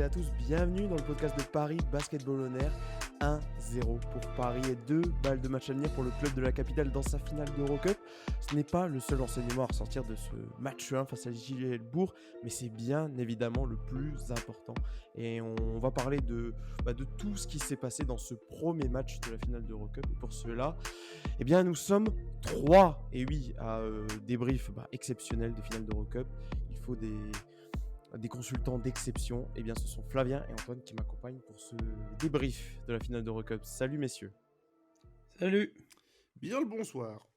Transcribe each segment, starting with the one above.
à tous, bienvenue dans le podcast de Paris Basketball On Air. 1-0 pour Paris et 2 balles de match à venir pour le club de la capitale dans sa finale d'Eurocup. Ce n'est pas le seul enseignement à ressortir de ce match 1 face à Gielbourg, mais c'est bien évidemment le plus important. Et on va parler de tout ce qui s'est passé dans ce premier match de la finale d'Eurocup. Et pour cela, eh bien, nous sommes 3, et oui, à débrief exceptionnel de finale d'Eurocup. Il faut des consultants d'exception. Eh bien, ce sont Flavien et Antoine qui m'accompagnent pour ce débrief de la finale d'Eurocup. Salut messieurs. Salut. Bien le bonsoir.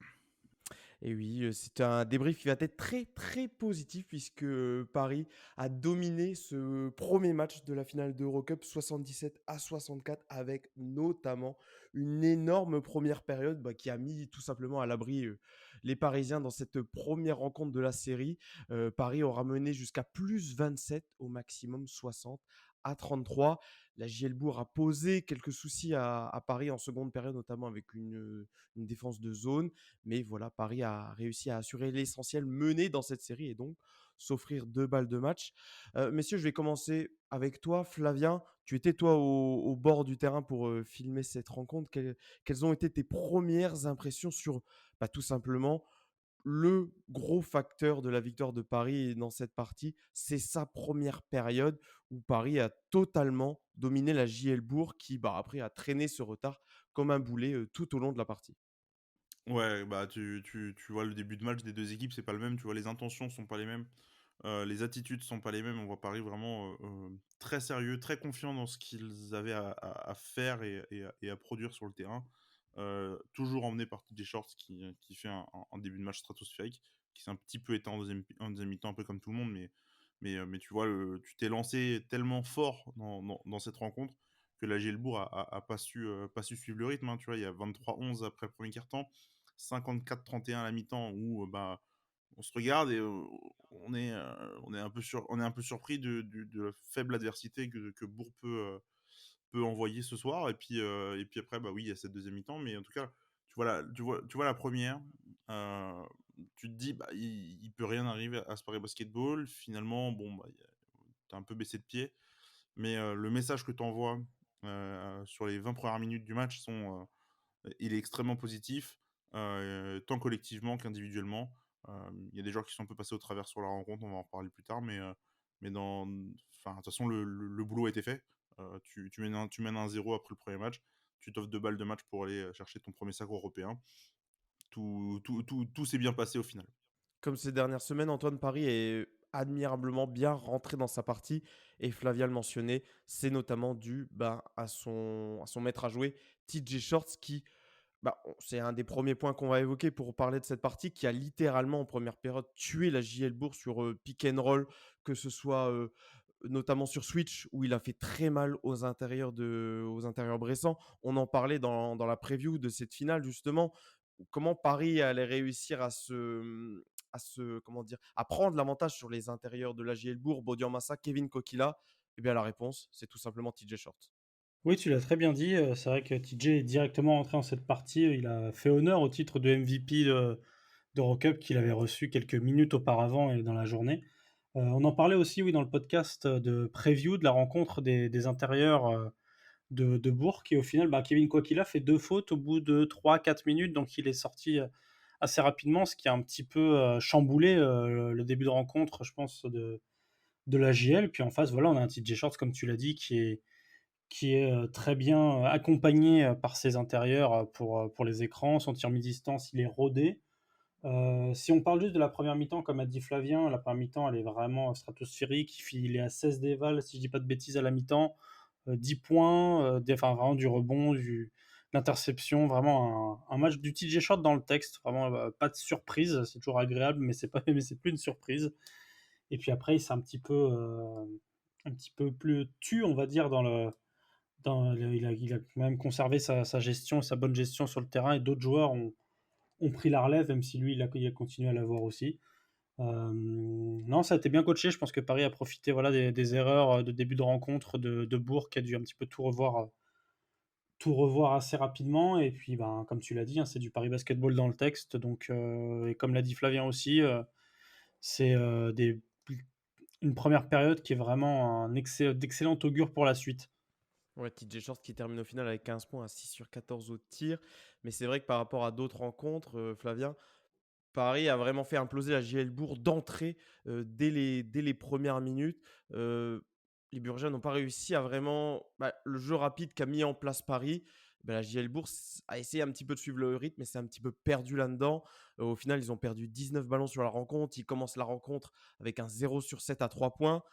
Et oui, c'est un débrief qui va être très très positif puisque Paris a dominé ce premier match de la finale d'Eurocup 77-64 avec notamment une énorme première période qui a mis tout simplement à l'abri les Parisiens dans cette première rencontre de la série. Paris aura mené jusqu'à plus 27 au maximum 60-33. La Gielbourg a posé quelques soucis à Paris en seconde période, notamment avec une défense de zone. Mais voilà, Paris a réussi à assurer l'essentiel, mener dans cette série et donc s'offrir 2 balles de match. Messieurs, je vais commencer avec toi, Flavien. Tu étais toi au bord du terrain pour filmer cette rencontre. Quelles ont été tes premières impressions sur tout simplement le gros facteur de la victoire de Paris dans cette partie? C'est sa première période où Paris a totalement dominé la Gielbourg qui après a traîné ce retard comme un boulet tout au long de la partie. Ouais, bah tu vois le début de match des deux équipes, c'est pas le même, tu vois les intentions sont pas les mêmes, les attitudes sont pas les mêmes. On voit Paris vraiment, très sérieux, très confiant dans ce qu'ils avaient à faire et à produire sur le terrain. Toujours emmené par TJ Shorts qui fait un début de match stratosphérique, qui s'est un petit peu éteint en deuxième mi-temps, un peu comme tout le monde, mais tu vois tu t'es lancé tellement fort dans cette rencontre que la Gielbourg a pas su suivre le rythme, hein. Tu vois, il y a 23-11 après le premier quart-temps, 54-31 à la mi-temps où, on se regarde et on est un peu surpris de la faible adversité que Bourg peut envoyer ce soir. Et puis après, oui, il y a cette deuxième mi-temps, mais en tout cas, tu vois la première, euh, tu te dis, il peut rien arriver à ce Paris Basketball. Finalement, bon, t'as un peu baissé de pied, mais le message que tu envoies sur les 20 premières minutes du match il est extrêmement positif, tant collectivement qu'individuellement. Il y a des joueurs qui sont un peu passés au travers sur la rencontre, on va en reparler plus tard, mais enfin, de toute façon, le boulot a été fait. Tu mènes 1-0 après le premier match, tu t'offres 2 balles de match pour aller chercher ton premier sacre européen. Tout s'est bien passé au final. Comme ces dernières semaines, Antoine, Paris est admirablement bien rentré dans sa partie et Flavia le mentionnait, c'est notamment dû à son maître à jouer, TJ Shorts, qui, c'est un des premiers points qu'on va évoquer pour parler de cette partie, qui a littéralement en première période tué la Gielbourg sur pick and roll, que ce soit notamment sur switch où il a fait très mal aux intérieurs bressants. On en parlait dans la preview de cette finale justement. Comment Paris allait réussir à prendre l'avantage sur les intérieurs de la Gielbourg, Bodian Massa, Kevin Kokila? Eh bien, la réponse, c'est tout simplement TJ Short. Oui, tu l'as très bien dit. C'est vrai que TJ est directement entré en cette partie. Il a fait honneur au titre de MVP d'Eurocup qu'il avait reçu quelques minutes auparavant et dans la journée. On en parlait aussi, oui, dans le podcast de preview de la rencontre des intérieurs de Bourg. Et au final, Kevin Kokila fait 2 fautes au bout de 3-4 minutes. Donc, il est sorti assez rapidement, ce qui a un petit peu chamboulé le début de rencontre, je pense, de la JL. Puis en face, voilà, on a un TJ Shorts, comme tu l'as dit, qui est très bien accompagné par ses intérieurs pour les écrans. Son tir mi-distance, il est rodé. Si on parle juste de la première mi-temps, comme a dit Flavien, la première mi-temps, elle est vraiment stratosphérique. Il est à 16 dévals, si je dis pas de bêtises, à la mi-temps. 10 points, enfin, vraiment du rebond, l'interception, vraiment un match du TJ Short dans le texte. Vraiment, pas de surprise. C'est toujours agréable, mais c'est pas, mais c'est plus une surprise. Et puis après, il s'est un petit peu plus on va dire, il a quand même conservé sa gestion, sa bonne gestion sur le terrain, et d'autres joueurs ont pris la relève, même si lui, il a continué à l'avoir aussi. Non, ça a été bien coaché. Je pense que Paris a profité, voilà, des erreurs de début de rencontre de Bourg, qui a dû un petit peu tout revoir assez rapidement. Et puis, comme tu l'as dit, hein, c'est du Paris Basketball dans le texte. Donc, et comme l'a dit Flavien aussi, c'est une première période qui est vraiment d'excellent augure pour la suite. Ouais, TJ Short qui termine au final avec 15 points à 6 sur 14 au tir. Mais c'est vrai que par rapport à d'autres rencontres, Flavien, Paris a vraiment fait imploser la JL Bourg d'entrée dès les premières minutes. Euh, les Burgiens n'ont pas réussi à vraiment. Le jeu rapide qu'a mis en place Paris, la JL Bourg a essayé un petit peu de suivre le rythme, mais c'est un petit peu perdu là-dedans. Au final, ils ont perdu 19 ballons sur la rencontre. Ils commencent la rencontre avec un 0 sur 7 à 3 points.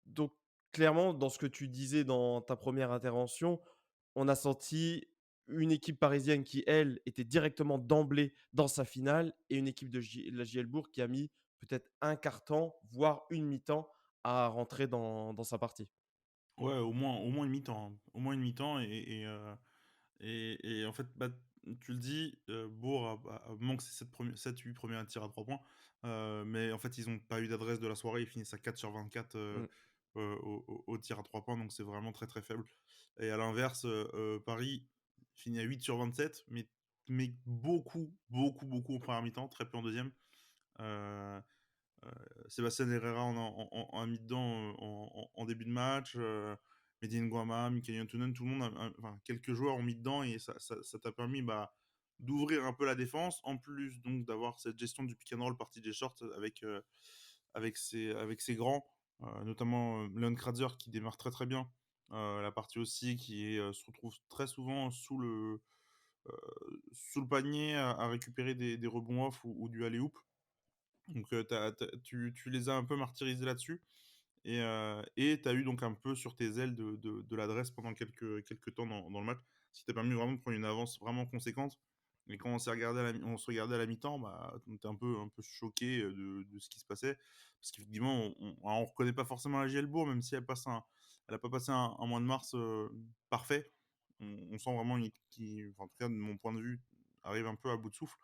Donc, clairement, dans ce que tu disais dans ta première intervention, on a senti une équipe parisienne qui, elle, était directement d'emblée dans sa finale et une équipe de la JL Bourg qui a mis peut-être un quart temps, voire une mi-temps à rentrer dans sa partie. Ouais, au moins une mi-temps, hein. Au moins une mi-temps et en fait, bah, tu le dis, Bourg manque ses 7-8 premiers tirs à 3 points, mais en fait, ils ont pas eu d'adresse de la soirée. Ils finissent à 4 sur 24 Mm. au tir à 3 points, donc c'est vraiment très très faible. Et à l'inverse, Paris finit à 8 sur 27, mais beaucoup, beaucoup, beaucoup en première mi-temps, très peu en deuxième. Euh, Sébastien Herrera a mis dedans en début de match. Mehdi Nguama, Mikael Antunen, tout le monde, enfin, quelques joueurs ont mis dedans et ça t'a permis d'ouvrir un peu la défense, en plus donc d'avoir cette gestion du pick and roll partie des shorts avec ses grands, notamment Leon Kratzer qui démarre très très bien. La partie aussi se retrouve très souvent sous le panier à récupérer des rebonds off ou du alley-oop. Donc tu les as un peu martyrisés là-dessus et tu as eu donc un peu sur tes ailes de l'adresse pendant quelques temps dans le match, ce qui t'a permis vraiment de prendre une avance vraiment conséquente. Et quand on se regardait à la mi-temps, on était un peu choqué de ce qui se passait. Parce qu'effectivement, on reconnaît pas forcément la JL Bourg, même si elle a pas passé un mois de mars parfait. On sent vraiment une équipe qui, enfin, en tout cas de mon point de vue, arrive un peu à bout de souffle.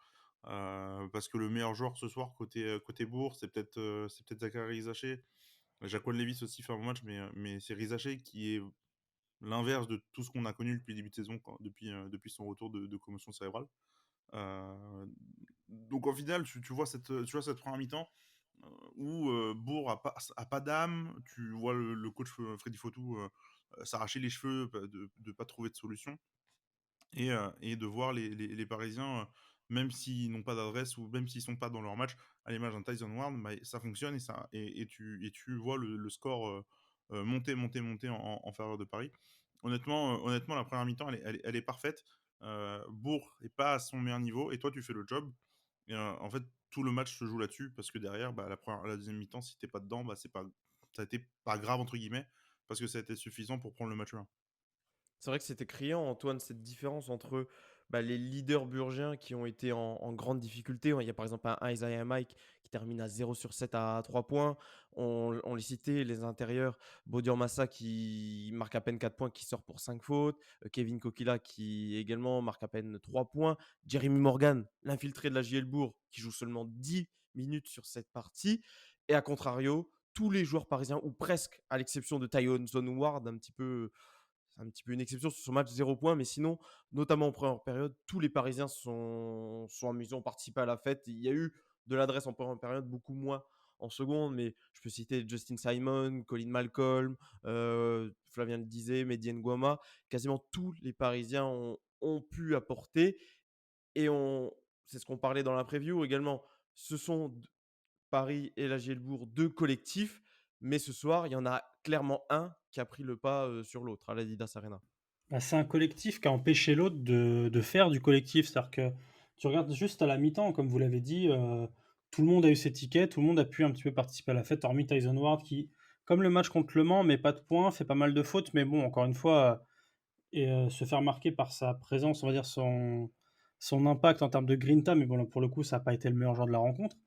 Parce que le meilleur joueur ce soir côté Bourg, c'est peut-être Zachary Rizaché. Jaquan Levis aussi fait un bon match, mais c'est Rizaché qui est l'inverse de tout ce qu'on a connu depuis le début de saison, depuis son retour de commotion cérébrale. Donc au final, tu vois cette première mi-temps où Bourg a pas d'âme. Tu vois le coach Freddy Fotou s'arracher les cheveux de pas trouver de solution et de voir les Parisiens, même s'ils n'ont pas d'adresse ou même s'ils sont pas dans leur match, à l'image d'un Tyson Ward, ça fonctionne et tu vois le score monter, monter, monter en faveur de Paris. Honnêtement, la première mi-temps, elle est parfaite. Bourg est pas à son meilleur niveau et toi, tu fais le job. Et en fait, tout le match se joue là-dessus parce que derrière, la deuxième mi-temps, si t'es pas dedans, ça a été pas grave entre guillemets parce que ça a été suffisant pour prendre le match 1. C'est vrai que c'était criant, Antoine, cette différence entre les leaders burgiens qui ont été en grande difficulté. Il y a par exemple un Isaiah Mike qui termine à 0 sur 7 à 3 points. On les citait, les intérieurs. Bodian Massa qui marque à peine 4 points, qui sort pour 5 fautes. Kevin Kokila qui également marque à peine 3 points. Jeremy Morgan, l'infiltré de la JL Bourg, qui joue seulement 10 minutes sur cette partie. Et à contrario, tous les joueurs parisiens, ou presque, à l'exception de Tyson Ward, c'est un petit peu une exception sur son match 0 points, mais sinon, notamment en première période, tous les Parisiens sont amusés, ont participé à la fête. Il y a eu de l'adresse en première période, beaucoup moins en seconde, mais je peux citer Justin Simon, Colin Malcolm, Flavien le disait, Mehdi Nguama. Quasiment tous les Parisiens ont pu apporter et c'est ce qu'on parlait dans la preview également. Ce sont Paris et la Gielbourg, deux collectifs, mais ce soir, il y en a clairement un qui a pris le pas sur l'autre à l'Adidas Arena. Bah, c'est un collectif qui a empêché l'autre de faire du collectif. C'est-à-dire que tu regardes juste à la mi-temps, comme vous l'avez dit, tout le monde a eu ses tickets, tout le monde a pu un petit peu participer à la fête, hormis Tyson Ward qui, comme le match contre Le Mans, met pas de points, fait pas mal de fautes, mais bon, encore une fois, se faire marquer par sa présence, on va dire son impact en termes de grinta, mais bon, là, pour le coup, ça n'a pas été le meilleur joueur de la rencontre.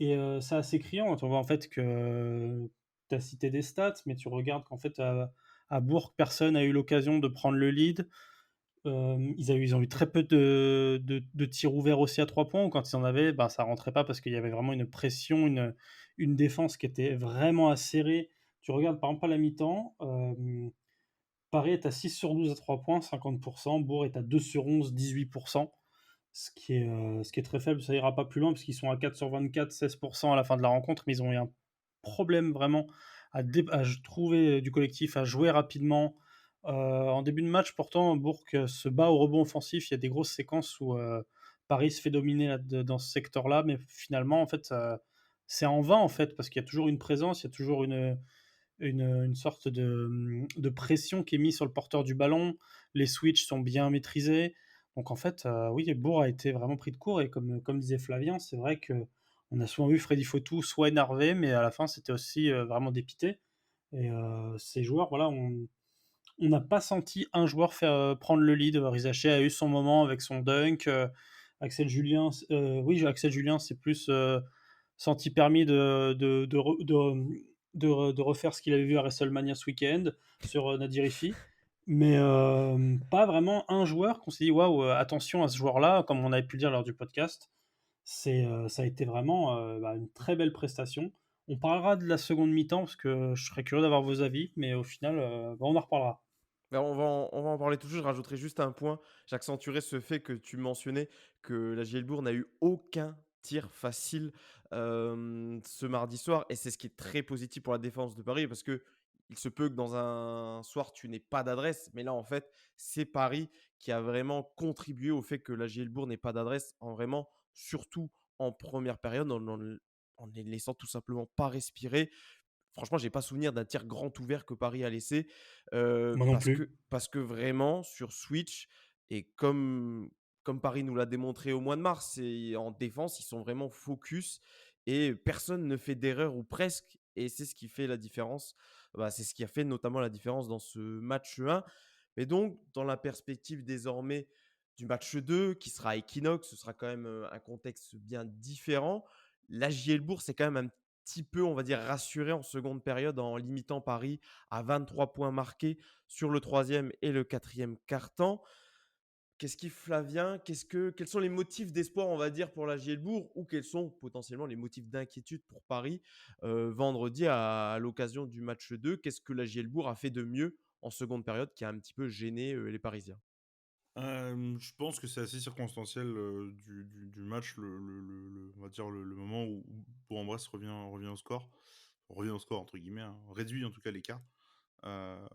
Et c'est assez criant quand on voit en fait que tu as cité des stats, mais tu regardes qu'en fait à Bourg, personne n'a eu l'occasion de prendre le lead. Ils ont eu très peu de tirs ouverts aussi à 3 points, ou quand ils en avaient, ça rentrait pas parce qu'il y avait vraiment une pression, une défense qui était vraiment acérée. Tu regardes par exemple à la mi-temps, Paris est à 6 sur 12 à 3 points, 50%, Bourg est à 2 sur 11, 18%. Ce qui est très faible, ça ira pas plus loin parce qu'ils sont à 4 sur 24, 16% à la fin de la rencontre, mais ils ont eu un problème vraiment trouver du collectif, à jouer rapidement. En début de match, pourtant, Bourg se bat au rebond offensif. Il y a des grosses séquences où Paris se fait dominer dans ce secteur-là, mais finalement, en fait, c'est en vain, en fait, parce qu'il y a toujours une présence, il y a toujours une sorte de pression qui est mise sur le porteur du ballon. Les switches sont bien maîtrisés. Donc en fait, oui, Bourg a été vraiment pris de court. Et comme disait Flavien, c'est vrai qu'on a souvent vu Freddy Fotou soit énervé, mais à la fin, c'était aussi vraiment dépité. Et ces joueurs, voilà, on n'a pas senti un joueur faire prendre le lead. Rizaché a eu son moment avec son dunk. Axel Julien, oui, Axel Julien, c'est plus senti permis de refaire ce qu'il avait vu à WrestleMania ce week-end sur Nadir Iffi. Mais pas vraiment un joueur qu'on s'est dit waouh, attention à ce joueur-là, comme on avait pu le dire lors du podcast. Ça a été vraiment une très belle prestation. On parlera de la seconde mi-temps parce que je serais curieux d'avoir vos avis, mais au final, on en reparlera. Bah, on va en parler tout de suite. Je rajouterai juste un point. J'accentuerai ce fait que tu mentionnais que la Gielbourg n'a eu aucun tir facile ce mardi soir. Et c'est ce qui est très positif pour la défense de Paris parce que il se peut que dans un soir, tu n'aies pas d'adresse. Mais là, en fait, c'est Paris qui a vraiment contribué au fait que la Gielbourg n'ait pas d'adresse en vraiment, surtout en première période, en les laissant tout simplement pas respirer. Franchement, j'ai pas souvenir d'un tir grand ouvert que Paris a laissé, Moi non parce plus. que vraiment sur Switch et comme Paris nous l'a démontré au mois de mars et en défense, ils sont vraiment focus et personne ne fait d'erreur ou presque et c'est ce qui fait la différence. Bah, c'est ce qui a fait notamment la différence dans ce match 1. Mais donc dans la perspective désormais du match 2 qui sera à Equinox, ce sera quand même, un contexte bien différent. La Gielbourg, c'est quand même un petit peu, on va dire, rassuré en seconde période en limitant Paris à 23 points marqués sur le troisième et le quatrième quart-temps. Qu'est-ce qui, Flavien, quels sont les motifs d'espoir, on va dire, pour la Gielbourg ou quels sont potentiellement les motifs d'inquiétude pour Paris vendredi à l'occasion du match 2? Qu'est-ce que la Gielbourg a fait de mieux en seconde période qui a un petit peu gêné les Parisiens? Je pense que c'est assez circonstanciel du match, on va dire le moment où Bourg-en-Bresse revient au score. Revient au score, entre guillemets, hein, réduit en tout cas l'écart. Euh,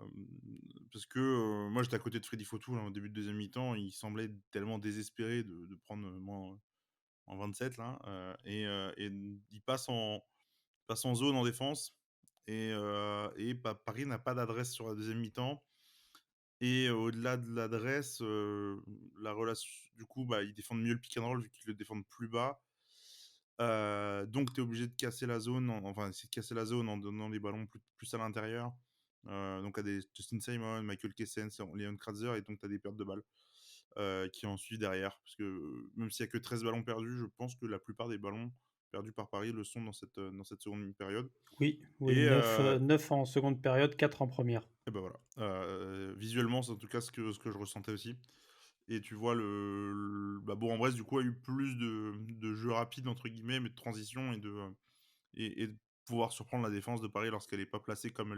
Parce que moi j'étais à côté de Freddy Fotou là, au début de deuxième mi-temps, il semblait tellement désespéré de prendre moins en 27 là, et il passe en zone en défense, et Paris n'a pas d'adresse sur la deuxième mi-temps. Et au-delà de l'adresse, la relation, du coup, bah, ils défendent mieux le pick and roll vu qu'ils le défendent plus bas. Donc, tu es obligé de casser la zone, enfin, essayer de casser la zone en donnant des ballons plus à l'intérieur. Donc, à des Justin Simon, Michael Kessens, Leon Kratzer, et donc tu as des pertes de balles qui en suivent derrière. Parce que même s'il n'y a que 13 ballons perdus, je pense que la plupart des ballons perdus par Paris le sont dans cette seconde période. Oui, oui, Et, 9 en seconde période, 4 en première. et ben voilà. Visuellement, c'est en tout cas ce que je ressentais aussi. Et tu vois, Bourg-en-Bresse, du coup, a eu plus de jeux rapides, entre guillemets, mais de transition et de pouvoir surprendre la défense de Paris lorsqu'elle n'est pas placée comme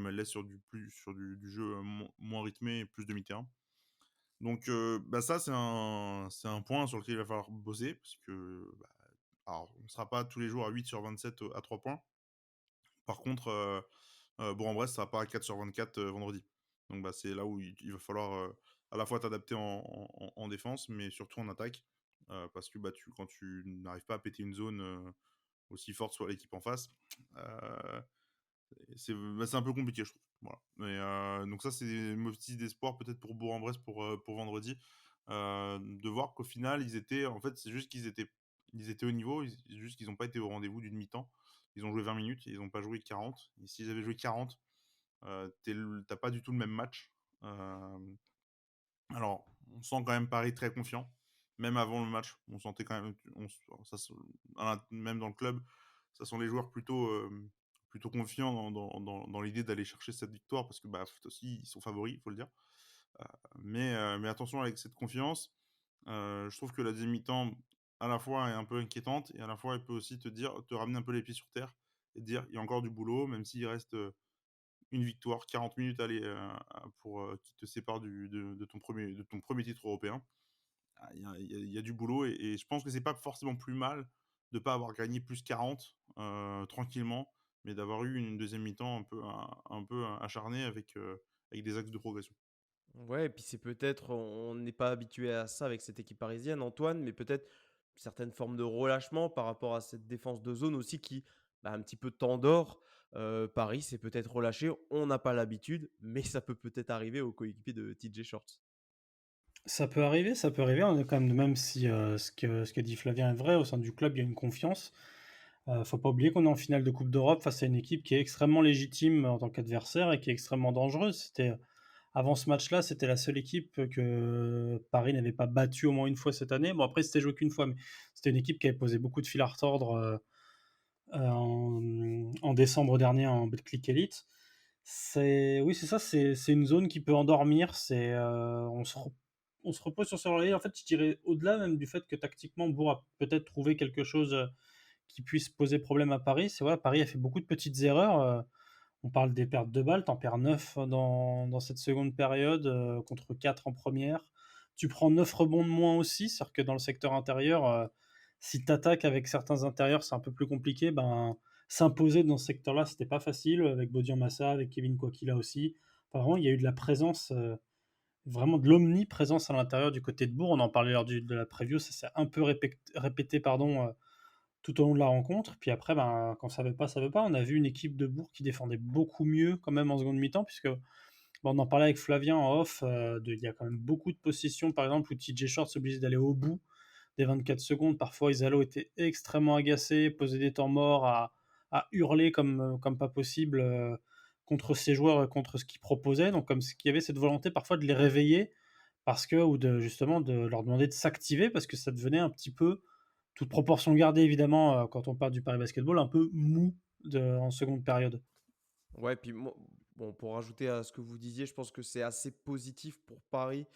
elle l'est sur du jeu moins rythmé et plus demi-terrain. Donc, ça, c'est un point sur lequel il va falloir bosser, parce que alors, on ne sera pas tous les jours à 8 sur 27 à 3 points. Par contre, Bourg-en-Bresse, ça va pas à 4 sur 24 vendredi. Donc c'est là où il va falloir à la fois t'adapter en défense, mais surtout en attaque. Parce que quand tu n'arrives pas à péter une zone aussi forte soit l'équipe en face, euh, c'est un peu compliqué, je trouve. Voilà. Donc ça, c'est des motifs d'espoir peut-être pour Bourg-en-Bresse pour vendredi. De voir qu'au final, en fait, c'est juste qu'ils étaient au niveau, juste qu'ils n'ont pas été au rendez-vous d'une mi-temps. Ils ont joué 20 minutes et ils n'ont pas joué 40. Et s'ils avaient joué 40, t'as pas du tout le même match. Alors, on sent quand même Paris très confiant. Même avant le match, on sentait quand même, même dans le club, ça sent les joueurs plutôt confiants dans l'idée d'aller chercher cette victoire parce que aussi, ils sont favoris, il faut le dire. Mais attention avec cette confiance. Je trouve que la deuxième mi-temps, à la fois, est un peu inquiétante et à la fois, elle peut aussi te ramener un peu les pieds sur terre et te dire il y a encore du boulot, même s'il reste une victoire, 40 minutes qui te sépare de ton premier titre européen. Il y a du boulot et je pense que c'est pas forcément plus mal de pas avoir gagné plus 40 tranquillement, mais d'avoir eu une deuxième mi-temps un peu acharnée avec des axes de progression. Ouais, et puis c'est peut-être on n'est pas habitué à ça avec cette équipe parisienne, Antoine, mais peut-être certaines formes de relâchement par rapport à cette défense de zone aussi qui, bah, un petit peu tendort. Paris s'est peut-être relâché, on n'a pas l'habitude, mais ça peut peut-être arriver aux coéquipiers de TJ Shorts. Ça peut arriver, on est quand même même si, ce que dit Flavien est vrai, au sein du club, il y a une confiance. Faut pas oublier qu'on est en finale de coupe d'Europe face à une équipe qui est extrêmement légitime en tant qu'adversaire et qui est extrêmement dangereuse. Avant ce match-là, c'était la seule équipe que Paris n'avait pas battue au moins une fois cette année. Bon, après, c'était joué qu'une fois, mais c'était une équipe qui avait posé beaucoup de fil à retordre, en décembre dernier en Betclic Elite. Oui, c'est ça, c'est une zone qui peut endormir. On se repose sur ce relais. En fait, je dirais au-delà même du fait que tactiquement, Bourg a peut-être trouvé quelque chose qui puisse poser problème à Paris. C'est vrai, Paris a fait beaucoup de petites erreurs. On parle des pertes de balles, t'en perds 9 dans cette seconde période contre 4 en première. Tu prends 9 rebonds de moins aussi, c'est-à-dire que dans le secteur intérieur, si tu attaques avec certains intérieurs, c'est un peu plus compliqué. Ben, s'imposer dans ce secteur-là, c'était pas facile, avec Bodian Massa, avec Kevin Kwakila aussi. Enfin, vraiment, il y a eu de la présence, vraiment de l'omniprésence à l'intérieur du côté de Bourg. On en parlait lors de la preview, ça s'est un peu répété pardon, tout au long de la rencontre. Puis après, ben, quand ça veut pas, ça veut pas. On a vu une équipe de Bourg qui défendait beaucoup mieux quand même en seconde mi-temps, puisque bon, on en parlait avec Flavien en off, il y a quand même beaucoup de possessions, par exemple, où TJ Shorts s'oblige d'aller au bout des 24 secondes. Parfois, Isalo était extrêmement agacé, posait des temps morts à hurler comme pas possible contre ses joueurs, contre ce qu'ils proposaient. Donc, comme s'il y avait cette volonté parfois de les réveiller parce que, ou de justement de leur demander de s'activer parce que ça devenait un petit peu, toute proportion gardée évidemment, quand on parle du Paris Basketball, un peu mou en seconde période. Ouais, puis bon, pour rajouter à ce que vous disiez, je pense que c'est assez positif pour Paris.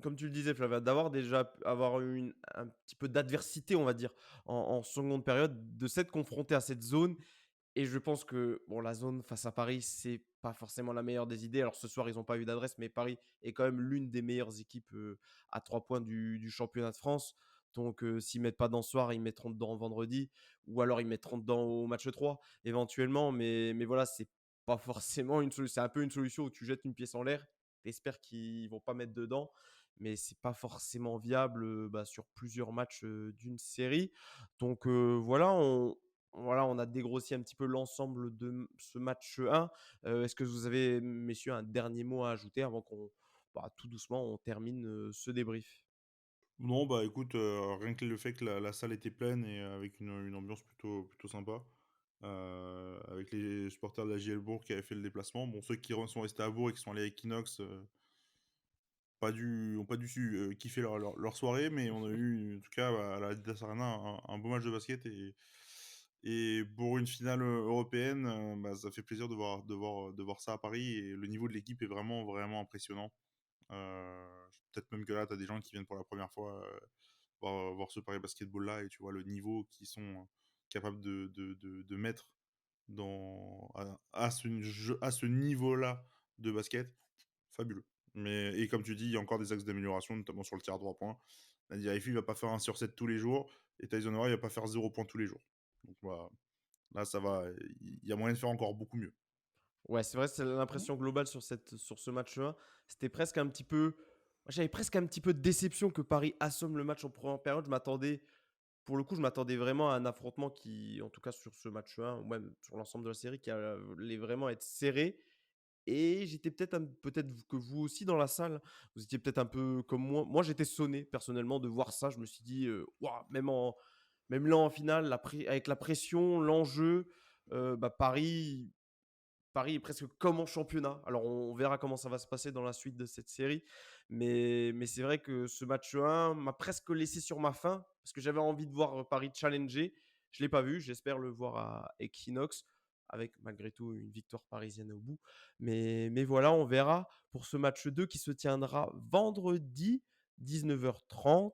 Comme tu le disais, Flavien, d'avoir déjà avoir eu un petit peu d'adversité, on va dire, en seconde période, de s'être confronté à cette zone. Et je pense que bon, la zone face à Paris, c'est pas forcément la meilleure des idées. Alors ce soir, ils n'ont pas eu d'adresse, mais Paris est quand même l'une des meilleures équipes à 3 points du championnat de France. Donc s'ils ne mettent pas dedans ce soir, ils mettront dedans vendredi. Ou alors ils mettront dedans au match 3 éventuellement. Mais voilà, c'est pas forcément une solution. C'est un peu une solution où tu jettes une pièce en l'air. Tu espères qu'ils ne vont pas mettre dedans. Mais c'est pas forcément viable bah, sur plusieurs matchs d'une série. Donc voilà, on a dégrossi un petit peu l'ensemble de ce match 1. Est-ce que vous avez, messieurs, un dernier mot à ajouter avant qu'on, bah, tout doucement, on termine ce débrief? Non, bah écoute, rien que le fait que la salle était pleine et avec une ambiance plutôt sympa, avec les supporters de la JL Bourg qui avaient fait le déplacement. Bon, ceux qui sont restés à Bourg et qui sont allés à Equinox, ont pas dû kiffer leur soirée, mais on a eu, en tout cas, à la Adidas Arena, un beau match de basket et pour une finale européenne, bah, ça fait plaisir de voir ça à Paris et le niveau de l'équipe est vraiment, vraiment impressionnant. Peut-être même que là, tu as des gens qui viennent pour la première fois voir ce Paris Basketball-là et tu vois le niveau qu'ils sont capables de mettre à ce niveau-là de basket, fabuleux. Et comme tu dis, il y a encore des axes d'amélioration, notamment sur le tir à 3 points. Nadir Haifi ne va pas faire 1 sur 7 tous les jours et Tyson Horry ne va pas faire 0 points tous les jours. Donc voilà, là, ça va. Il y a moyen de faire encore beaucoup mieux. Ouais, c'est vrai, c'est l'impression globale sur ce match-là. C'était presque un petit peu. J'avais presque un petit peu de déception que Paris assomme le match en première période. Pour le coup, je m'attendais vraiment à un affrontement qui, en tout cas sur ce match 1, ou même sur l'ensemble de la série, qui allait vraiment être serré. Et j'étais peut-être que vous aussi dans la salle, vous étiez peut-être un peu comme moi. Moi, j'étais sonné personnellement de voir ça. Je me suis dit, waouh, même là en finale, avec la pression, l'enjeu, bah, Paris est presque comme en championnat. Alors, on verra comment ça va se passer dans la suite de cette série. Mais c'est vrai que ce match 1 m'a presque laissé sur ma faim parce que j'avais envie de voir Paris challenger. Je ne l'ai pas vu. J'espère le voir à Equinox avec malgré tout une victoire parisienne au bout. Mais voilà, on verra pour ce match 2 qui se tiendra vendredi 19h30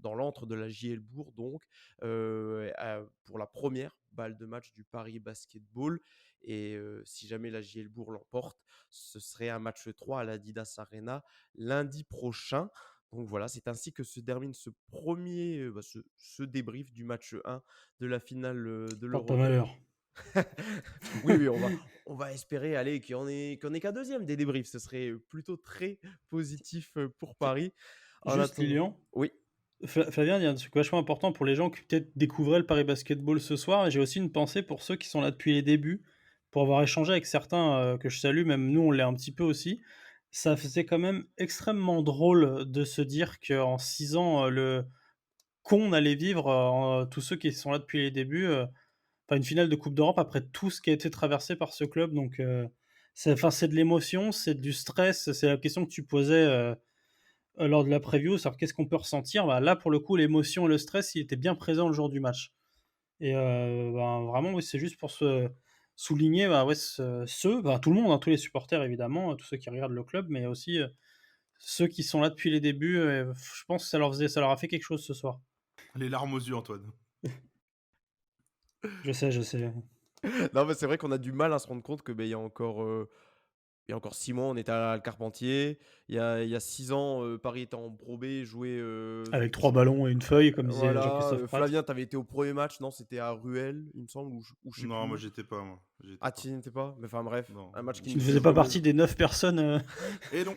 dans l'antre de la JL Bourg, donc pour la première balle de match du Paris Basketball. Et si jamais la JL Bourg l'emporte, ce serait un match 3 à l'Adidas Arena lundi prochain. Donc voilà, c'est ainsi que se termine ce premier, ce débrief du match 1 de la finale, de Porte pas l'Eurocup. malheur. Oui, oui, on va espérer, allez, qu'il y en ait qu'un deuxième des débriefs. Ce serait plutôt très positif, pour F Paris. En Juste attendant Lilian, oui, Flavien, il y a un truc vachement important pour les gens qui peut-être découvraient le Paris Basketball ce soir. Et j'ai aussi une pensée pour ceux qui sont là depuis les débuts, pour avoir échangé avec certains que je salue, même nous on l'est un petit peu aussi. Ça faisait quand même extrêmement drôle de se dire qu'en 6 ans, le qu'on allait vivre, tous ceux qui sont là depuis les débuts, enfin une finale de coupe d'Europe après tout ce qui a été traversé par ce club. Donc c'est de l'émotion, c'est du stress, c'est la question que tu posais, lors de la preview, savoir qu'est-ce qu'on peut ressentir. Bah, là, pour le coup, l'émotion et le stress, il était bien présent le jour du match. Et ben, vraiment, oui, c'est juste pour se souligner, bah, ouais, bah, tout le monde, hein, tous les supporters évidemment, tous ceux qui regardent le club, mais aussi ceux qui sont là depuis les débuts. Je pense que ça leur a fait quelque chose ce soir. Les larmes aux yeux, Antoine. Je sais, je sais. non, mais c'est vrai qu'on a du mal à se rendre compte que, il y a encore 6 mois, on était à le Carpentier. Il y a 6 ans, Paris était en Pro B, jouait, Avec 3 ballons et une feuille, comme disait voilà, Jean-Christophe Prat. Flavien, tu avais été au premier match, non? C'était à Ruelle, il me semble, ou je sais Non, moi plus. j'étais pas, moi. J'étais Ah, pas. tu n'y étais pas? Mais enfin bref, Non, un match qui Tu nous ne faisait faisais jouer pas à la partie des 9 personnes. Et non.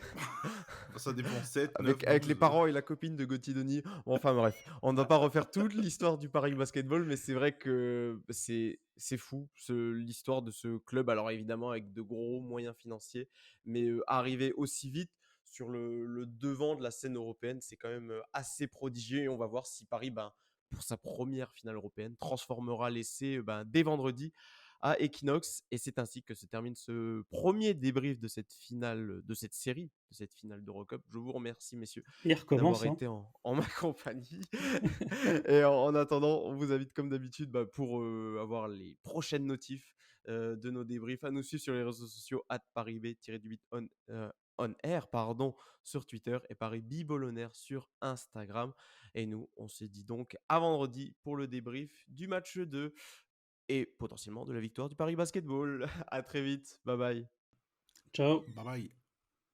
Ça dépend, 7, 9, avec les 12. parents et la copine de Gauthier Denis. Bon, enfin bref, on ne va pas refaire toute l'histoire du Paris Basketball, mais c'est vrai que c'est fou, l'histoire de ce club. Alors évidemment avec de gros moyens financiers, mais arriver aussi vite sur le devant de la scène européenne, c'est quand même assez prodigieux. Et on va voir si Paris, ben, pour sa première finale européenne, transformera l'essai dès vendredi à Equinox. Et c'est ainsi que se termine ce premier débrief de cette finale, de cette série, de cette finale d'Eurocup. Je vous remercie, messieurs, Il d'avoir recommence, hein. été en ma compagnie. Et en attendant, on vous invite comme d'habitude, pour avoir les prochaines notifs de nos débriefs, à nous suivre sur les réseaux sociaux @parisb-on on air, pardon, sur Twitter, et Paris Bibolonaire sur Instagram. Et nous, on se dit donc à vendredi pour le débrief du match 2 et potentiellement de la victoire du Paris Basketball. À très vite. Bye bye. Ciao. Bye bye.